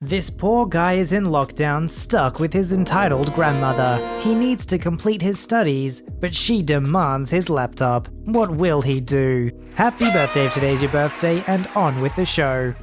This poor guy is in lockdown, stuck with his entitled grandmother. He needs to complete his studies, but she demands his laptop. What will he do? Happy birthday if today's your birthday, and on with the show.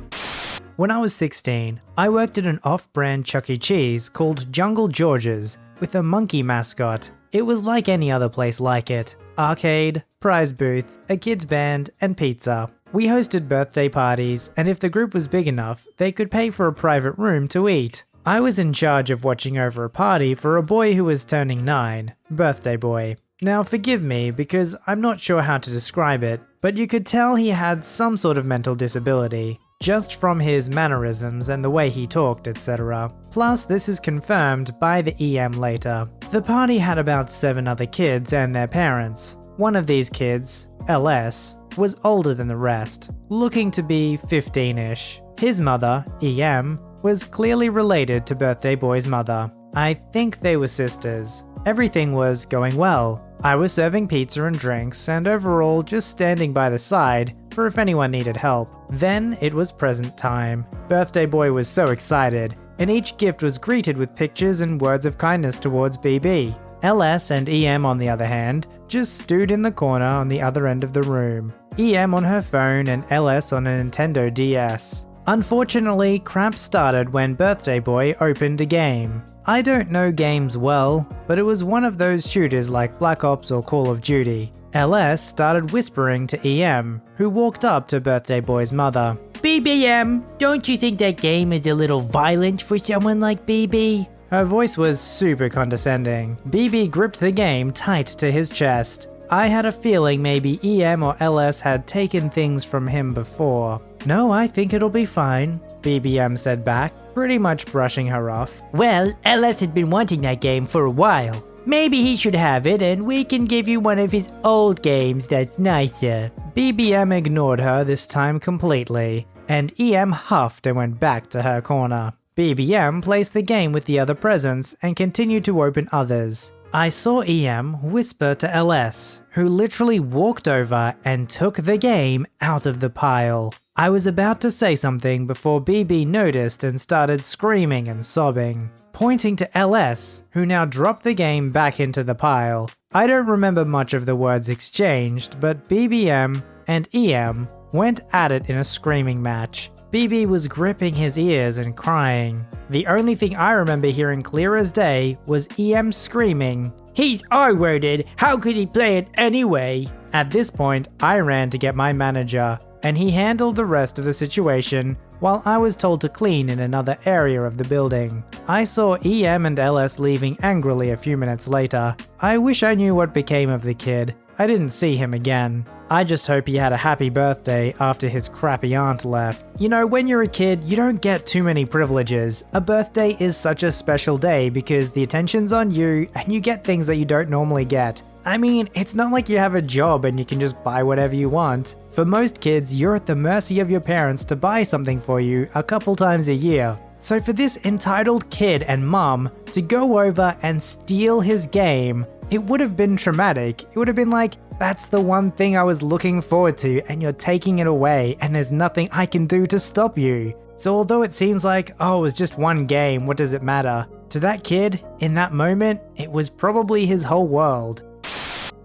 When I was 16, I worked at an off-brand Chuck E. Cheese called Jungle George's with a monkey mascot. It was like any other place like it. Arcade, prize booth, a kids band, and pizza. We hosted birthday parties, and if the group was big enough, they could pay for a private room to eat. I was in charge of watching over a party for a boy who was turning 9, birthday boy. Now forgive me because I'm not sure how to describe it, but you could tell he had some sort of mental disability, just from his mannerisms and the way he talked, etc. Plus, this is confirmed by the EM later. The party had about 7 other kids and their parents. One of these kids, LS, was older than the rest, looking to be 15-ish. His mother, EM, was clearly related to birthday boy's mother. I think they were sisters. Everything was going well. I was serving pizza and drinks, and overall just standing by the side for if anyone needed help. Then it was present time. Birthday boy was so excited, and each gift was greeted with pictures and words of kindness towards BB. LS and EM, on the other hand, just stood in the corner on the other end of the room. EM on her phone and LS on a Nintendo DS. Unfortunately, crap started when birthday boy opened a game. I don't know games well, but it was one of those shooters like Black Ops or Call of Duty. LS started whispering to EM, who walked up to birthday boy's mother. "BBM, don't you think that game is a little violent for someone like BB?" Her voice was super condescending. BB gripped the game tight to his chest. I had a feeling maybe EM or LS had taken things from him before. "No, I think it'll be fine," BBM said back, pretty much brushing her off. "Well, LS had been wanting that game for a while. Maybe he should have it and we can give you one of his old games that's nicer." BBM ignored her this time completely, and EM huffed and went back to her corner. BBM placed the game with the other presents and continued to open others. I saw EM whisper to LS, who literally walked over and took the game out of the pile. I was about to say something before BB noticed and started screaming and sobbing, pointing to LS, who now dropped the game back into the pile. I don't remember much of the words exchanged, but BBM and EM went at it in a screaming match. BB was gripping his ears and crying. The only thing I remember hearing clear as day was EM screaming, "He's R-worded, how could he play it anyway?" At this point, I ran to get my manager, and he handled the rest of the situation while I was told to clean in another area of the building. I saw EM and LS leaving angrily a few minutes later. I wish I knew what became of the kid. I didn't see him again. I just hope he had a happy birthday after his crappy aunt left. You know, when you're a kid, you don't get too many privileges. A birthday is such a special day because the attention's on you and you get things that you don't normally get. I mean, it's not like you have a job and you can just buy whatever you want. For most kids, you're at the mercy of your parents to buy something for you a couple times a year. So for this entitled kid and mom to go over and steal his game, it would have been traumatic. It would have been like, that's the one thing I was looking forward to and you're taking it away and there's nothing I can do to stop you. So although it seems like, oh, it was just one game, what does it matter? To that kid, in that moment, it was probably his whole world.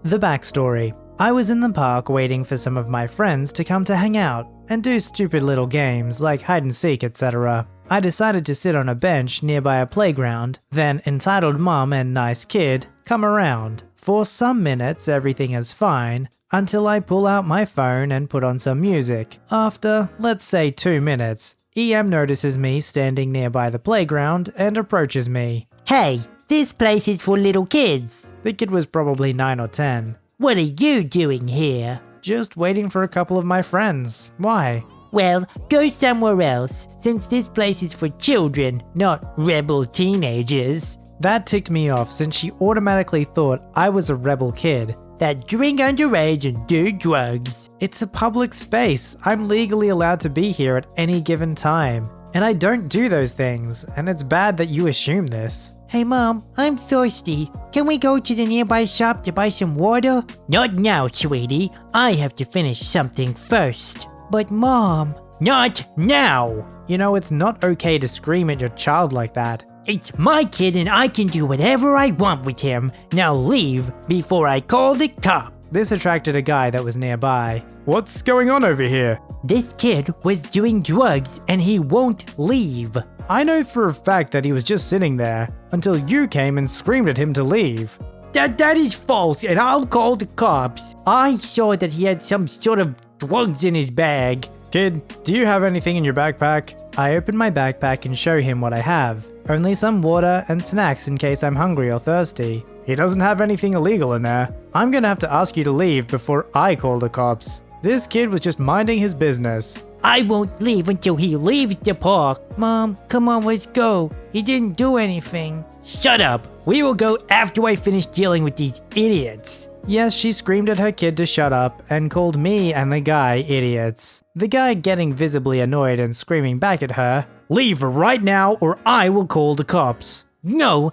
The backstory. I was in the park waiting for some of my friends to come to hang out and do stupid little games like hide and seek, etc. I decided to sit on a bench nearby a playground, then entitled mom and nice kid come around. For some minutes everything is fine, until I pull out my phone and put on some music. After, let's say 2 minutes, EM notices me standing nearby the playground and approaches me. "Hey, this place is for little kids." The kid was probably 9 or 10. "What are you doing here?" "Just waiting for a couple of my friends. Why?" "Well, go somewhere else, since this place is for children, not rebel teenagers." That ticked me off since she automatically thought I was a rebel kid that drink underage and do drugs. It's a public space. I'm legally allowed to be here at any given time. And I don't do those things, and it's bad that you assume this. "Hey mom, I'm thirsty. Can we go to the nearby shop to buy some water?" "Not now, sweetie. I have to finish something first." "But mom..." Not now! You know, it's not okay to scream at your child like that. It's my kid and I can do whatever I want with him. Now leave before I call the cop. This attracted a guy that was nearby. What's going on over here? This kid was doing drugs and he won't leave. I know for a fact that he was just sitting there until you came and screamed at him to leave. That is false and I'll call the cops. I saw that he had some sort of drugs in his bag. Kid, do you have anything in your backpack? I open my backpack and show him what I have. Only some water and snacks in case I'm hungry or thirsty. He doesn't have anything illegal in there. I'm gonna have to ask you to leave before I call the cops. This kid was just minding his business. I won't leave until he leaves the park. Mom, come on, let's go. He didn't do anything. Shut up. We will go after I finish dealing with these idiots. Yes, she screamed at her kid to shut up and called me and the guy idiots. The guy getting visibly annoyed and screaming back at her, "Leave right now or I will call the cops." No,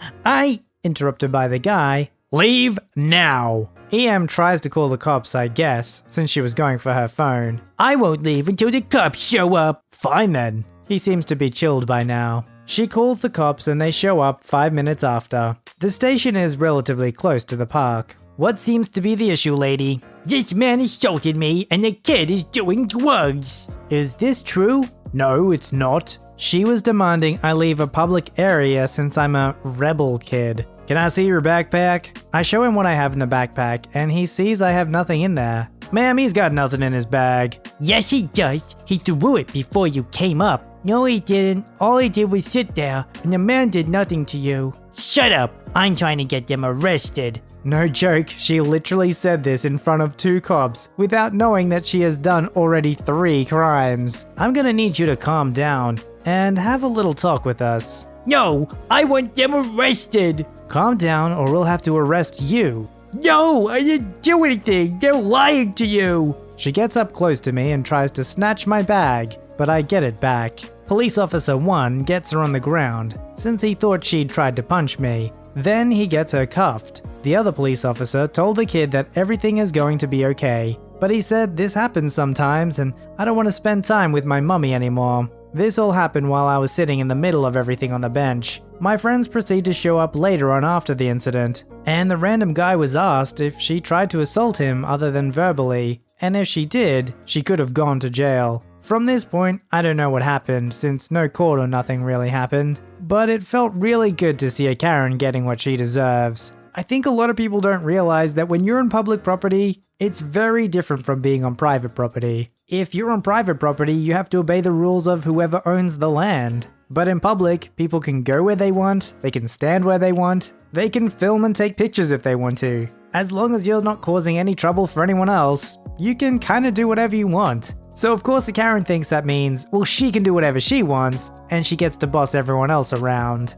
Interrupted by the guy, "Leave now." EM tries to call the cops, I guess, since she was going for her phone. I won't leave until the cops show up. Fine then. He seems to be chilled by now. She calls the cops and they show up 5 minutes after. The station is relatively close to the park. What seems to be the issue, lady? This man assaulted me and the kid is doing drugs. Is this true? No, it's not. She was demanding I leave a public area since I'm a rebel kid. Can I see your backpack? I show him what I have in the backpack and he sees I have nothing in there. Ma'am, he's got nothing in his bag. Yes, he does. He threw it before you came up. No, he didn't. All he did was sit there and the man did nothing to you. Shut up. I'm trying to get them arrested. No joke, she literally said this in front of 2 cops without knowing that she has done already 3 crimes. I'm gonna need you to calm down and have a little talk with us. No, I want them arrested. Calm down or we'll have to arrest you. No, I didn't do anything. They're lying to you. She gets up close to me and tries to snatch my bag, but I get it back. Police officer 1 gets her on the ground since he thought she'd tried to punch me. Then he gets her cuffed. The other police officer told the kid that everything is going to be okay, but he said this happens sometimes and I don't want to spend time with my mummy anymore. This all happened while I was sitting in the middle of everything on the bench. My friends proceed to show up later on after the incident, and the random guy was asked if she tried to assault him other than verbally, and if she did, she could have gone to jail. From this point, I don't know what happened since no court or nothing really happened, but it felt really good to see a Karen getting what she deserves. I think a lot of people don't realize that when you're on public property, it's very different from being on private property. If you're on private property, you have to obey the rules of whoever owns the land. But in public, people can go where they want, they can stand where they want, they can film and take pictures if they want to. As long as you're not causing any trouble for anyone else, you can kinda do whatever you want. So of course the Karen thinks that means, well, she can do whatever she wants, and she gets to boss everyone else around.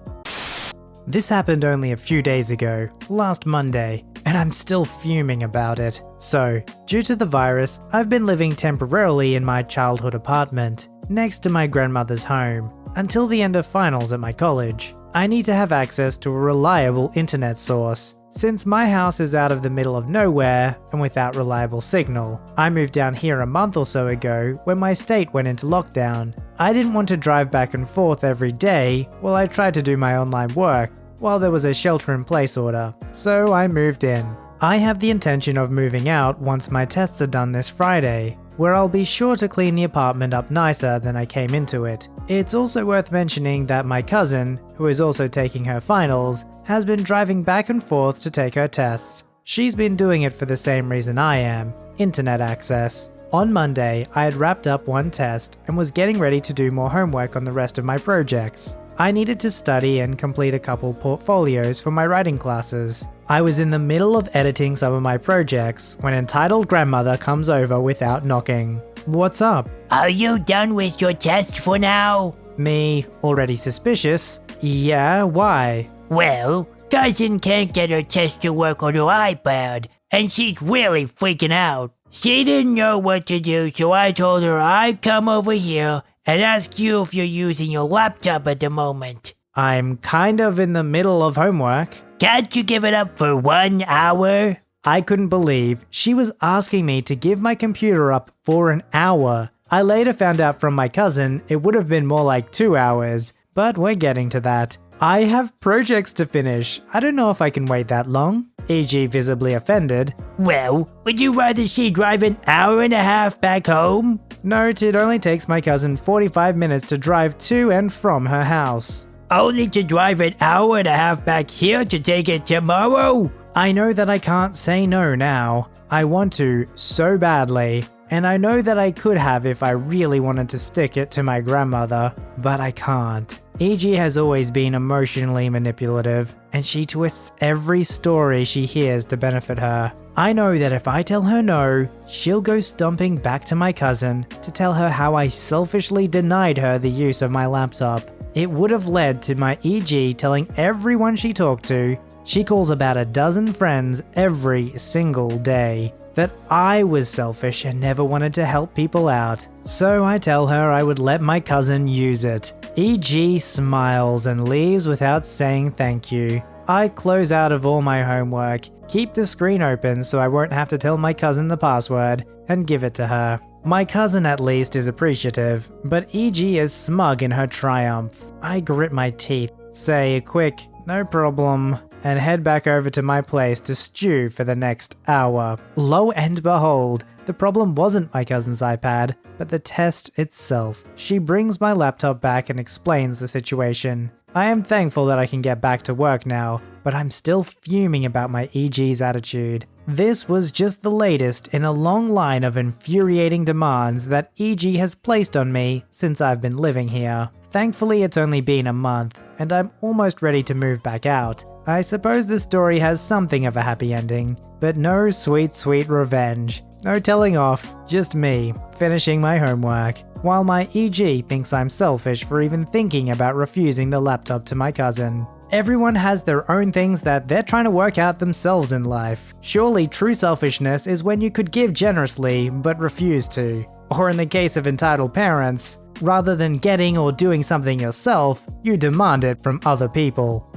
This happened only a few days ago, last Monday, and I'm still fuming about it. So, due to the virus, I've been living temporarily in my childhood apartment, next to my grandmother's home, until the end of finals at my college. I need to have access to a reliable internet source, since my house is out of the middle of nowhere and without reliable signal. I moved down here a month or so ago when my state went into lockdown. I didn't want to drive back and forth every day while I tried to do my online work while there was a shelter-in-place order, so I moved in. I have the intention of moving out once my tests are done this Friday, where I'll be sure to clean the apartment up nicer than I came into it. It's also worth mentioning that my cousin, who is also taking her finals, has been driving back and forth to take her tests. She's been doing it for the same reason I am, internet access. On Monday, I had wrapped up one test and was getting ready to do more homework on the rest of my projects. I needed to study and complete a couple portfolios for my writing classes. I was in the middle of editing some of my projects when entitled grandmother comes over without knocking. What's up? Are you done with your tests for now? Me, already suspicious. Yeah, why? Well, cousin can't get her test to work on her iPad, and she's really freaking out. She didn't know what to do, so I told her I'd come over here and ask you if you're using your laptop at the moment. I'm kind of in the middle of homework. Can't you give it up for 1 hour? I couldn't believe she was asking me to give my computer up for an hour. I later found out from my cousin it would have been more like 2 hours, but we're getting to that. I have projects to finish. I don't know if I can wait that long. E.g. visibly offended. Well, would you rather she drive an hour and a half back home? Note, it only takes my cousin 45 minutes to drive to and from her house. Only to drive an hour and a half back here to take it tomorrow? I know that I can't say no now. I want to so badly. And I know that I could have if I really wanted to stick it to my grandmother, but I can't. E.g. has always been emotionally manipulative, and she twists every story she hears to benefit her. I know that if I tell her no, she'll go stomping back to my cousin to tell her how I selfishly denied her the use of my laptop. It would have led to my E.g. telling everyone she talked to, she calls about a dozen friends every single day, that I was selfish and never wanted to help people out. So I tell her I would let my cousin use it. E.g. smiles and leaves without saying thank you. I close out of all my homework, keep the screen open so I won't have to tell my cousin the password, and give it to her. My cousin at least is appreciative, but E.g. is smug in her triumph. I grit my teeth, say a quick, no problem, and head back over to my place to stew for the next hour. Lo and behold, the problem wasn't my cousin's iPad, but the test itself. She brings my laptop back and explains the situation. I am thankful that I can get back to work now, but I'm still fuming about my EG's attitude. This was just the latest in a long line of infuriating demands that EG has placed on me since I've been living here. Thankfully, it's only been a month, and I'm almost ready to move back out. I suppose the story has something of a happy ending, but no sweet, sweet revenge. No telling off, just me, finishing my homework, while my EG thinks I'm selfish for even thinking about refusing the laptop to my cousin. Everyone has their own things that they're trying to work out themselves in life. Surely true selfishness is when you could give generously, but refuse to. Or in the case of entitled parents, rather than getting or doing something yourself, you demand it from other people.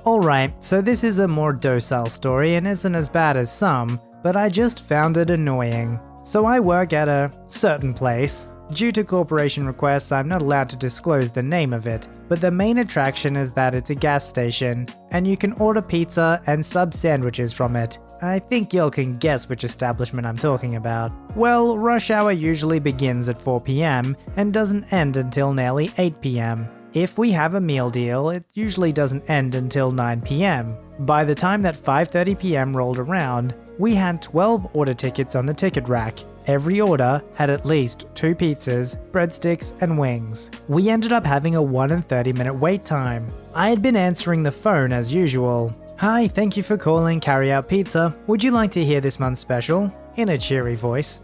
Alright, so this is a more docile story and isn't as bad as some, but I just found it annoying. So I work at a certain place. Due to corporation requests, I'm not allowed to disclose the name of it, but the main attraction is that it's a gas station, and you can order pizza and sub sandwiches from it. I think y'all can guess which establishment I'm talking about. Well, rush hour usually begins at 4 PM and doesn't end until nearly 8 PM. If we have a meal deal, it usually doesn't end until 9 PM. By the time that 5:30 PM rolled around, we had 12 order tickets on the ticket rack. Every order had at least 2 pizzas, breadsticks, and wings. We ended up having a 1 and 30-minute wait time. I had been answering the phone as usual. "Hi, thank you for calling Carry Out Pizza. Would you like to hear this month's special?" in a cheery voice.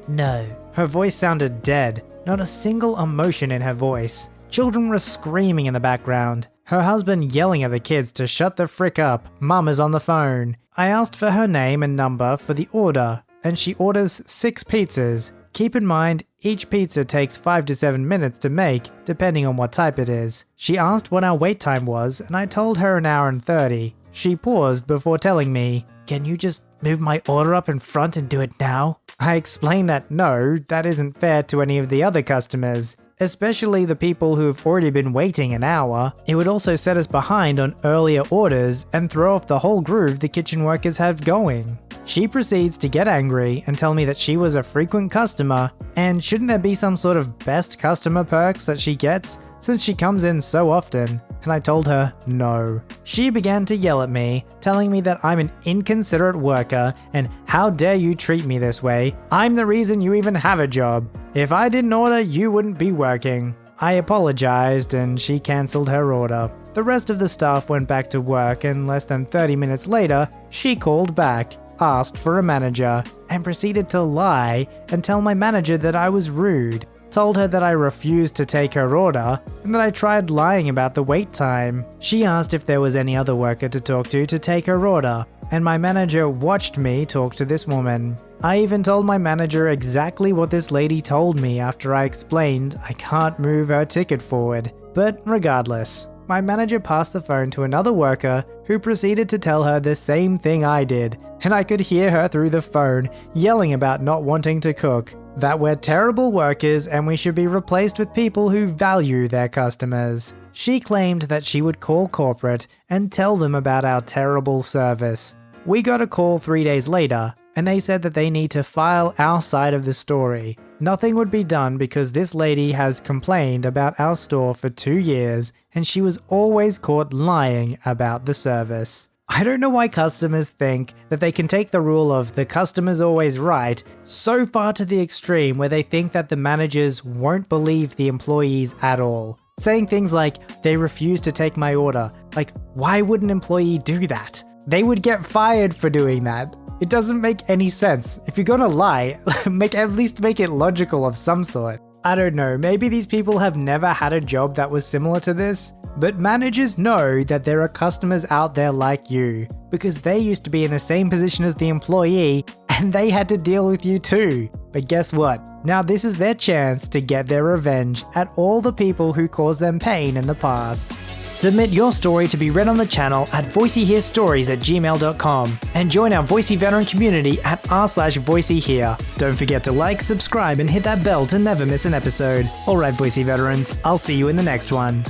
No. Her voice sounded dead, not a single emotion in her voice. Children were screaming in the background. Her husband yelling at the kids to shut the frick up. Mum is on the phone. I asked for her name and number for the order, and she orders 6 pizzas. Keep in mind, each pizza takes 5 to 7 minutes to make, depending on what type it is. She asked what our wait time was, and I told her an hour and 30. She paused before telling me, "Can you just move my order up in front and do it now?" I explained that no, that isn't fair to any of the other customers, especially the people who've already been waiting an hour. It would also set us behind on earlier orders and throw off the whole groove the kitchen workers have going. She proceeds to get angry and tell me that she was a frequent customer, and shouldn't there be some sort of best customer perks that she gets since she comes in so often? And I told her no. She began to yell at me, telling me that I'm an inconsiderate worker and how dare you treat me this way. I'm the reason you even have a job. If I didn't order, you wouldn't be working. I apologized and she cancelled her order. The rest of the staff went back to work, and less than 30 minutes later, she called back, asked for a manager, and proceeded to lie and tell my manager that I was rude. Told her that I refused to take her order and that I tried lying about the wait time. She asked if there was any other worker to talk to take her order, and my manager watched me talk to this woman. I even told my manager exactly what this lady told me after I explained I can't move her ticket forward. But regardless, my manager passed the phone to another worker who proceeded to tell her the same thing I did, and I could hear her through the phone yelling about not wanting to cook. that we're terrible workers and we should be replaced with people who value their customers. She claimed that she would call corporate and tell them about our terrible service. We got a call 3 days later, and they said that they need to file our side of the story. Nothing would be done because this lady has complained about our store for 2 years, and she was always caught lying about the service. I don't know why customers think that they can take the rule of the customer's always right so far to the extreme where they think that the managers won't believe the employees at all. Saying things like, they refuse to take my order. Like, why would an employee do that? They would get fired for doing that. It doesn't make any sense. If you're gonna lie, at least make it logical of some sort. I don't know, maybe these people have never had a job that was similar to this, but managers know that there are customers out there like you, because they used to be in the same position as the employee and they had to deal with you too. But guess what? Now this is their chance to get their revenge at all the people who caused them pain in the past. Submit your story to be read on the channel at voiceyherestories@gmail.com and join our Voicey veteran community at r/VoiceyHere. Don't forget to like, subscribe, and hit that bell to never miss an episode. Alright Voicey veterans, I'll see you in the next one.